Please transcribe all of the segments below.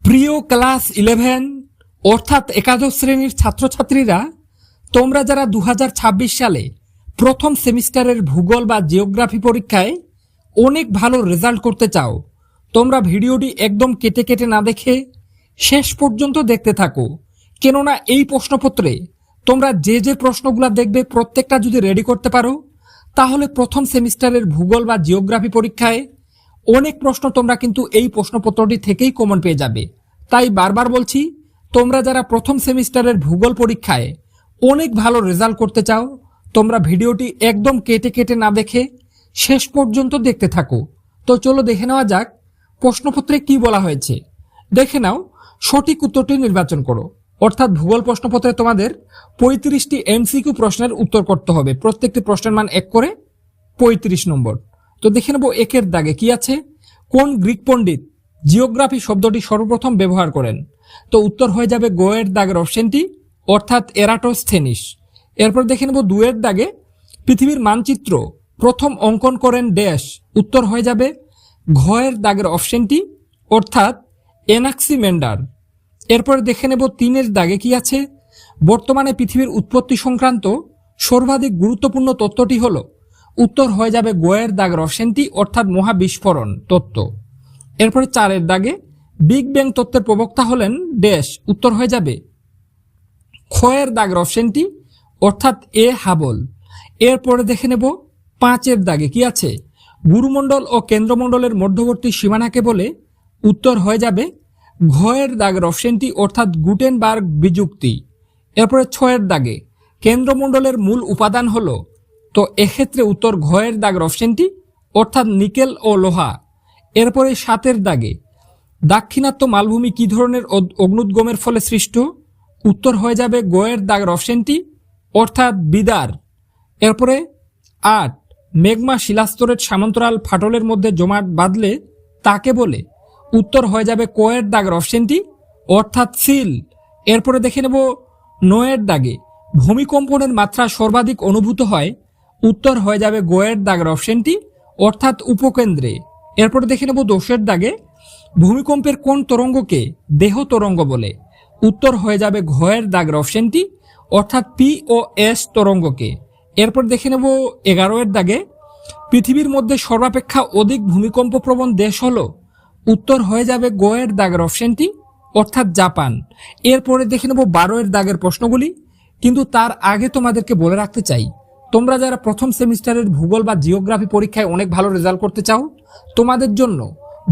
প্রিয় ক্লাস 11 অর্থাৎ একাদশ শ্রেণীর ছাত্রছাত্রীরা, তোমরা যারা 2026 সালে প্রথম সেমিস্টারের ভূগোল বা জিওগ্রাফি পরীক্ষায় অনেক ভালো রেজাল্ট করতে চাও, তোমরা ভিডিওটি একদম কেটে কেটে না দেখে শেষ পর্যন্ত দেখতে থাকো। কেননা এই প্রশ্নপত্রে তোমরা যে যে প্রশ্নগুলো দেখবে প্রত্যেকটা যদি রেডি করতে পারো, তাহলে প্রথম সেমিস্টারের ভূগোল বা জিওগ্রাফি পরীক্ষায় অনেক প্রশ্ন তোমরা কিন্তু এই প্রশ্নপত্রটি থেকেই কমন পেয়ে যাবে। তাই বারবার বলছি, তোমরা যারা প্রথম সেমিস্টারের ভূগোল পরীক্ষায় অনেক ভালো রেজাল্ট করতে চাও, তোমরা ভিডিওটি একদম কেটে কেটে না দেখে শেষ পর্যন্ত দেখতে থাকো। তো চলো দেখে নেওয়া যাক প্রশ্নপত্রে কি বলা হয়েছে। দেখে নাও, সঠিক উত্তরটি নির্বাচন করো। অর্থাৎ ভূগোল প্রশ্নপত্রে তোমাদের 35টি এমসিকিউ প্রশ্নের উত্তর করতে হবে। প্রত্যেকটি প্রশ্নের মান 1 করে 35 নম্বর। তো দেখে নেব একের দাগে কি আছে। কোন গ্রিক পণ্ডিত জিওগ্রাফি শব্দটি সর্বপ্রথম ব্যবহার করেন? তো উত্তর হয়ে যাবে গ এর দাগের অপশনটি, অর্থাৎ এরাটোস্থেনিস। এরপর দেখে নেব 2 এর দাগে পৃথিবীর মানচিত্র প্রথম অঙ্কন করেন ড্যাশ। উত্তর হয়ে যাবে ঘ এর দাগের অপশনটি, অর্থাৎ এনাক্সিমেন্ডার। এরপরে দেখে নেব 3 এর দাগে কি আছে। বর্তমানে পৃথিবীর উৎপত্তি সংক্রান্ত সর্বাধিক গুরুত্বপূর্ণ তত্ত্বটি হল। উত্তর হয়ে যাবে গ এর দাগের অপশনটি, অর্থাৎ মহাবিস্ফোরণ তত্ত্ব। এরপরে 4 এর দাগে বিগ ব্যাং তত্ত্বের প্রবক্তা হলেন ড্যাশ। উত্তর হয়ে যাবে খ এর দাগের অপশনটি, অর্থাৎ এ হাবল। এরপরে দেখে নেব 5 এর দাগে কি আছে। গুরুমণ্ডল ও কেন্দ্রমণ্ডলের মধ্যবর্তী সীমানাকে বলে। উত্তর হয়ে যাবে ঘ এর দাগের অপশনটি, অর্থাৎ গুটেনবার্গ বিযুক্তি। এরপরে 6 এর দাগে কেন্দ্রমণ্ডলের মূল উপাদান হলো। তো এক্ষেত্রে উত্তর ঘ এর দাগের অপশনটি, অর্থাৎ নিকেল ও লোহা। এরপরে 7 এর দাগে দাক্ষিণাত্য মালভূমি কি ধরনের অগ্নুদ্গমের ফলে সৃষ্ট? উত্তর হয়ে যাবে গ এর দাগের অপশনটি, অর্থাৎ বিদার। এরপরে 8 মেঘমা শিলাস্তরের সমান্তরাল ফাটলের মধ্যে জমাট বাঁধলে তাকে বলে। উত্তর হয়ে যাবে ক এর দাগের অপশনটি, অর্থাৎ সিল। এরপরে দেখে নেব 9 এর দাগে ভূমিকম্পনের মাত্রা সর্বাধিক অনুভূত হয়। উত্তর হয়ে যাবে গ এর দাগের অপশনটি, অর্থাৎ উপকেন্দ্রে। এরপরে দেখে নেব 10 এর দাগে ভূমিকম্পের কোন তরঙ্গকে দেহ তরঙ্গ বলে? উত্তর হয়ে যাবে ঘ এর দাগের অপশনটি, অর্থাৎ পি ও এস তরঙ্গকে। এরপর দেখে নেব 11 এর দাগে পৃথিবীর মধ্যে সর্বাপেক্ষা অধিক ভূমিকম্প প্রবণ দেশ হলো। উত্তর হয়ে যাবে গ এর দাগের অপশনটি, অর্থাৎ জাপান। এরপরে দেখে নেব 12 এর দাগের প্রশ্নগুলি। কিন্তু তার আগে তোমাদেরকে বলে রাখতে চাই, তোমরা যারা প্রথম সেমিস্টারের ভূগোল বা জিওগ্রাফি পরীক্ষায় অনেক ভালো রেজাল্ট করতে চাও, তোমাদের জন্য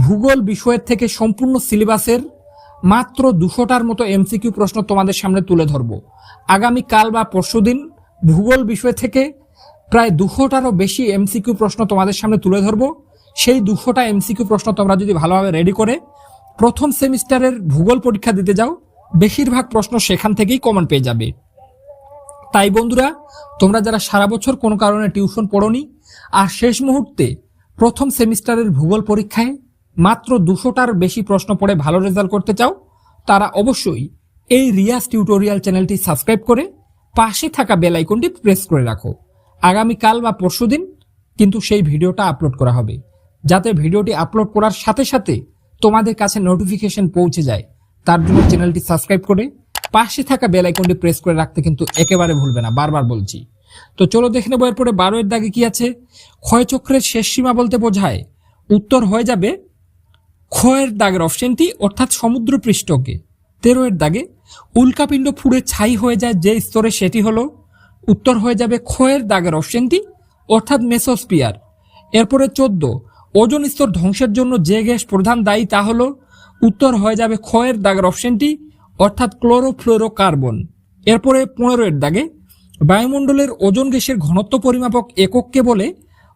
ভূগোল বিষয়ের থেকে সম্পূর্ণ সিলেবাসের মাত্র 200টার মতো এমসিকিউ প্রশ্ন তোমাদের সামনে তুলে ধরব। আগামীকাল বা পরশুদিন ভূগোল বিষয় থেকে প্রায় 200টারও বেশি এমসিকিউ প্রশ্ন তোমাদের সামনে তুলে ধরব। সেই 200টা এমসিকিউ প্রশ্ন তোমরা যদি ভালোভাবে রেডি করে প্রথম সেমিস্টারের ভূগোল পরীক্ষা দিতে যাও, বেশিরভাগ প্রশ্ন সেখান থেকেই কমন পেয়ে যাবে। তাই বন্ধুরা, তোমরা যারা সারা বছর কোনো কারণে টিউশন পড়োনি আর শেষ মুহূর্তে প্রথম সেমিস্টারের ভূগোল পরীক্ষায় মাত্র 200টার বেশি প্রশ্ন পড়ে ভালো রেজাল্ট করতে চাও, তারা অবশ্যই এই রিয়াজ টিউটোরিয়াল চ্যানেলটি সাবস্ক্রাইব করে পাশে থাকা বেল আইকনটি প্রেস করে রাখো। আগামীকাল বা পরশুদিন কিন্তু সেই ভিডিওটা আপলোড করা হবে, যাতে ভিডিওটি আপলোড করার সাথে সাথে তোমাদের কাছে নোটিফিকেশন পৌঁছে যায়। তার জন্য চ্যানেলটি সাবস্ক্রাইব করে পাশে থাকা বেল আইকনটি প্রেস করে রাখতে কিন্তু একেবারে ভুলবে না, বারবার বলছি। তো চলো দেখে নেবো এরপরে 12 এর দাগে কি আছে। ক্ষয়চক্রের শেষ সীমা বলতে বোঝায়। উত্তর হয়ে যাবে খ এর দাগের অপশনটি, অর্থাৎ সমুদ্রপৃষ্ঠকে। 13 এর দাগে উল্কাপিণ্ড পুড়ে ছাই হয়ে যায় যে স্তরে, সেটি হলো। উত্তর হয়ে যাবে খ এর দাগের অপশনটি, অর্থাৎ মেসোস্ফিয়ার। এরপরে 14 ওজোন স্তর ধ্বংসের জন্য যে গ্যাস প্রধান দায়ী তা হলো। উত্তর হয়ে যাবে খ এর দাগের অপশনটি, অর্থাৎ ক্লোরোফ্লোরোকার্বন। এরপরে 15 এর দাগে বায়ুমণ্ডলের ওজোন গ্যাসের ঘনত্ব পরিমাপক একককে বলে।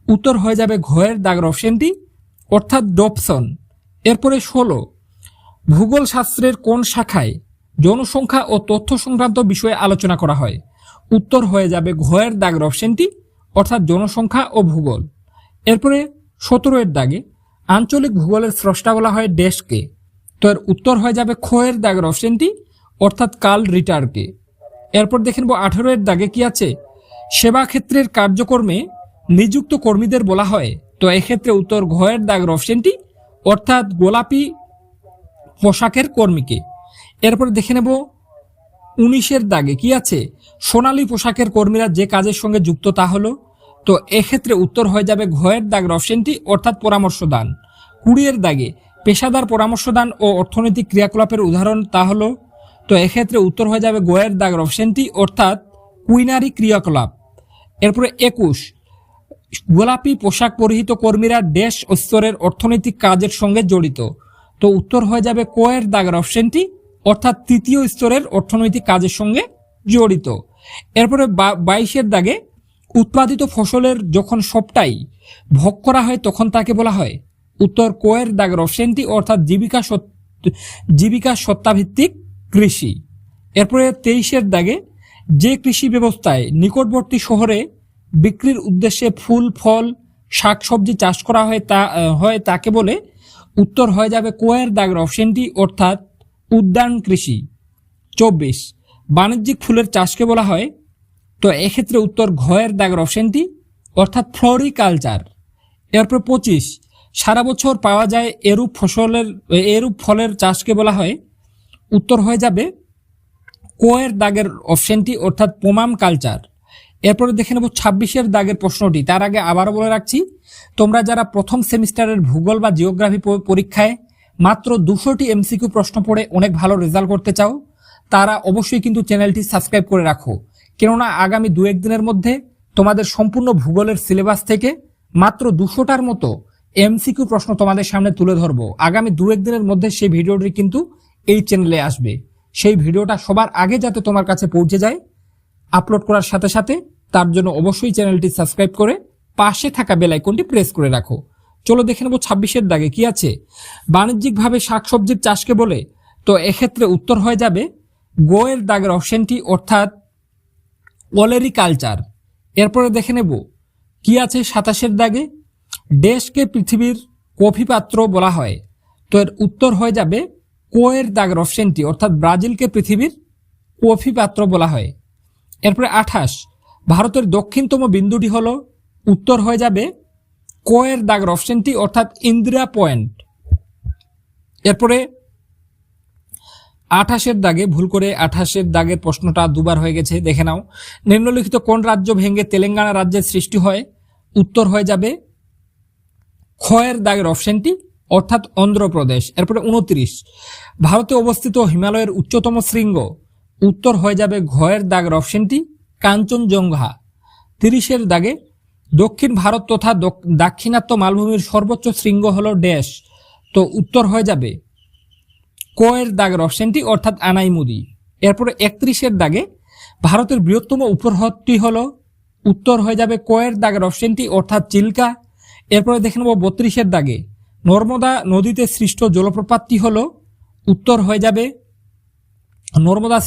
উত্তর হয়ে যাবে ঘ এর দাগের অপশনটি, অর্থাৎ ডপসন। এরপরে 16 ভূগোল শাস্ত্রের কোন শাখায় জনসংখ্যা ও তথ্য সংক্রান্ত বিষয়ে আলোচনা করা হয়? উত্তর হয়ে যাবে ঘ এর দাগের অপশনটি, অর্থাৎ জনসংখ্যা ও ভূগোল। এরপরে 17 এর দাগে আঞ্চলিক ভূগোলের স্রষ্টা বলা হয় ড্যাশকে। তো এর উত্তর হয়ে যাবে খ এর দাগের অপশনটি, অর্থাৎ কার্ল রিটারকে। এরপর দেখে নেব 18 এর দাগে কি আছে। সেবা ক্ষেত্রের কার্যক্রমে নিযুক্ত কর্মীদের বলা হয়। তো এক্ষেত্রে উত্তর ঘ এর দাগের অপশনটি, অর্থাৎ গোলাপি পোশাকের কর্মীকে। এরপরে দেখে নেব 19-এর দাগে কি আছে, সোনালী পোশাকের কর্মীরা যে কাজের সঙ্গে যুক্ত তা হলো, তো এক্ষেত্রে উত্তর হয়ে যাবে ঘয়ের দাগের অপশনটি অর্থাৎ পরামর্শদান। 20-এর দাগে পেশাদার পরামর্শদান ও অর্থনৈতিক ক্রিয়াকলাপের উদাহরণ তা হলো, তো এক্ষেত্রে উত্তর হয়ে যাবে গয়ের দাগের অপশনটি অর্থাৎ কুইনারি ক্রিয়াকলাপ। এরপরে 21, গোলাপি পোশাক পরিহিত কর্মীরা দেশ ও স্তরের অর্থনৈতিক কাজের সঙ্গে জড়িত, তো উত্তর হয়ে যাবে কোয়ের দাগের অপশনটি অর্থাৎ তৃতীয় স্তরের অর্থনৈতিক কাজের সঙ্গে জড়িত। এরপরে 22-এর দাগে উৎপাদিত ফসলের যখন সবটাই ভোগ করা হয় তখন তাকে বলা হয়, উত্তর কোয়ের দাগের অপশনটি অর্থাৎ জীবিকা সত্তাভিত্তিক কৃষি। এরপরে 23-এর দাগে যে কৃষি ব্যবস্থায় নিকটবর্তী শহরে বিক্রির উদ্দেশ্যে ফুল ফল শাকসবজি চাষ করা হয় তাকে বলে, উত্তর হয়ে যাবে কোয়ের দাগের অপশনটি অর্থাৎ উদ্যান কৃষি। 24, বাণিজ্যিক ফুলের চাষকে বলা হয়, তো এক্ষেত্রে উত্তর ঘয়ের দাগের অপশনটি অর্থাৎ ফ্লোরিকালচার। এরপর 25, সারা বছর পাওয়া যায় এরূপ ফলের চাষকে বলা হয়, উত্তর হয়ে যাবে কোয়ের দাগের অপশনটি অর্থাৎ পোমাম কালচার। এরপরে দেখে নেব 26-এর দাগের প্রশ্নটি। তার আগে আবারও বলে রাখছি, তোমরা যারা প্রথম সেমিস্টারের ভূগোল বা জিওগ্রাফি পরীক্ষায় মাত্র 200টি এমসিকিউ প্রশ্ন পড়ে অনেক ভালো রেজাল্ট করতে চাও, তারা অবশ্যই কিন্তু চ্যানেলটি সাবস্ক্রাইব করে রাখো, কেননা আগামী 2-1 দিনের মধ্যে তোমাদের সম্পূর্ণ ভূগোলের সিলেবাস থেকে মাত্র 200টার মতো এমসিকিউ প্রশ্ন তোমাদের সামনে তুলে ধরবো। আগামী 2-1 দিনের মধ্যে সেই ভিডিওটি কিন্তু এই চ্যানেলে আসবে। সেই ভিডিওটা সবার আগে যাতে তোমার কাছে পৌঁছে যায় আপলোড করার সাথে সাথে, তার জন্য অবশ্যই চ্যানেলটি সাবস্ক্রাইব করে পাশে থাকা বেল আইকনটি প্রেস করে রাখো। চলো দেখে নেব 26-এর দাগে কি আছে, বাণিজ্যিকভাবে শাকসবজির চাষকে বলে, তো এক্ষেত্রে উত্তর হয়ে যাবে গোয়ের দাগের অপশনটি অর্থাৎ ওলেরিকালচার। এরপরে দেখে নেব কি আছে 27-এর দাগে, দেশকে পৃথিবীর কফি পাত্র বলা হয়, তো এর উত্তর হয়ে যাবে কোয়ের দাগের অপশনটি অর্থাৎ ব্রাজিলকে পৃথিবীর কফি পাত্র বলা হয়। এরপরে 28, ভারতের দক্ষিণতম বিন্দুটি হলো, উত্তর হয়ে যাবে কোয়ের দাগের অপশনটি অর্থাৎ ইন্দিরা পয়েন্ট। এরপরে 28-এর দাগে ভুল করে 28-এর দাগের প্রশ্নটা দুবার হয়ে গেছে, দেখে নাও, নিম্নলিখিত কোন রাজ্য ভেঙে তেলেঙ্গানা রাজ্যের সৃষ্টি হয়, উত্তর হয়ে যাবে ক্ষয়ের দাগের অপশনটি অর্থাৎ অন্ধ্রপ্রদেশ। এরপরে 29, ভারতে অবস্থিত হিমালয়ের উচ্চতম শৃঙ্গ, উত্তর হয়ে যাবে ঘয়ের দাগের অপশনটি কাঞ্চনজঙ্ঘা। 30-এর দাগে দক্ষিণ ভারত তথা দাক্ষিণাত্য মালভূমির সর্বোচ্চ শৃঙ্গ হলো ড্যাশ, তো উত্তর হয়ে যাবে কোয়ের দাগের অপশনটি অর্থাৎ আনাইমুদি। এরপরে 31-এর দাগে ভারতের বৃহত্তম উপহ্রদটি হলো, উত্তর হয়ে যাবে কোয়ের দাগের অপশনটি অর্থাৎ চিল্কা। এরপরে দেখে নেব 32-এর দাগে নর্মদা নদীতে সৃষ্ট জলপ্রপাতটি হলো, উত্তর হয়ে যাবে নর্মদা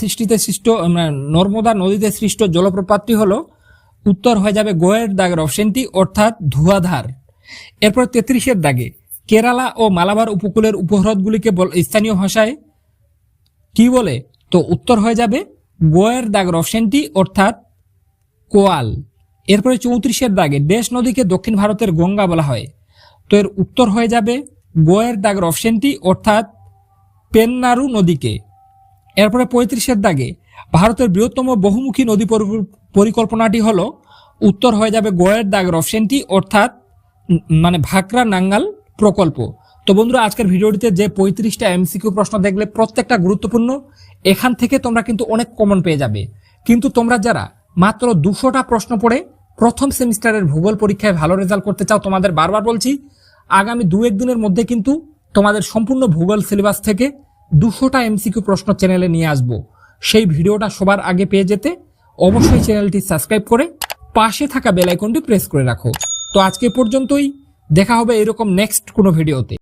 নদীতে সৃষ্ট জলপ্রপাতটি হলো, উত্তর হয়ে যাবে গোয়ের দাগের অপশনটি অর্থাৎ ধুয়াধার। এরপর 33-এর দাগে কেরালা ও মালাবার উপকূলের উপহ্রদগুলিকে স্থানীয় ভাষায় কি বলে, তো উত্তর হয়ে যাবে গোয়ের দাগের অপশনটি অর্থাৎ কোয়াল। এরপরে 34-এর দাগে দেশ নদীকে দক্ষিণ ভারতের গঙ্গা বলা হয়, তো এর উত্তর হয়ে যাবে গোয়ের দাগের অপশনটি অর্থাৎ পেন্নারু নদীকে। এরপরে 35-এর দাগে ভারতের বৃহত্তম বহুমুখী নদী পরিকল্পনাটি হলো, উত্তর হয়ে যাবে গোয়ের দাগের অপশনটি অর্থাৎ ভাকরা নাঙ্গাল প্রকল্প। তো বন্ধুরা, আজকের ভিডিওটিতে যে 35টা এমসিকিউ প্রশ্ন দেখলে প্রত্যেকটা গুরুত্বপূর্ণ, এখান থেকে তোমরা কিন্তু অনেক কমন পেয়ে যাবে। কিন্তু তোমরা যারা মাত্র 200টা প্রশ্ন পড়ে প্রথম সেমিস্টারের ভূগোল পরীক্ষায় ভালো রেজাল্ট করতে চাও, তোমাদের বারবার বলছি আগামী 2-1 দিনের মধ্যে কিন্তু তোমাদের সম্পূর্ণ ভূগোল সিলেবাস থেকে 200টা এমসিকিউ প্রশ্ন চ্যানেলে নিয়ে আসবো। সেই ভিডিওটা সবার আগে পেয়ে যেতে অবশ্যই চ্যানেলটি সাবস্ক্রাইব করে পাশে থাকা বেল আইকনটি প্রেস করে রাখো। তো আজকে পর্যন্তই, দেখা হবে এরকম নেক্সট কোনো ভিডিওতে।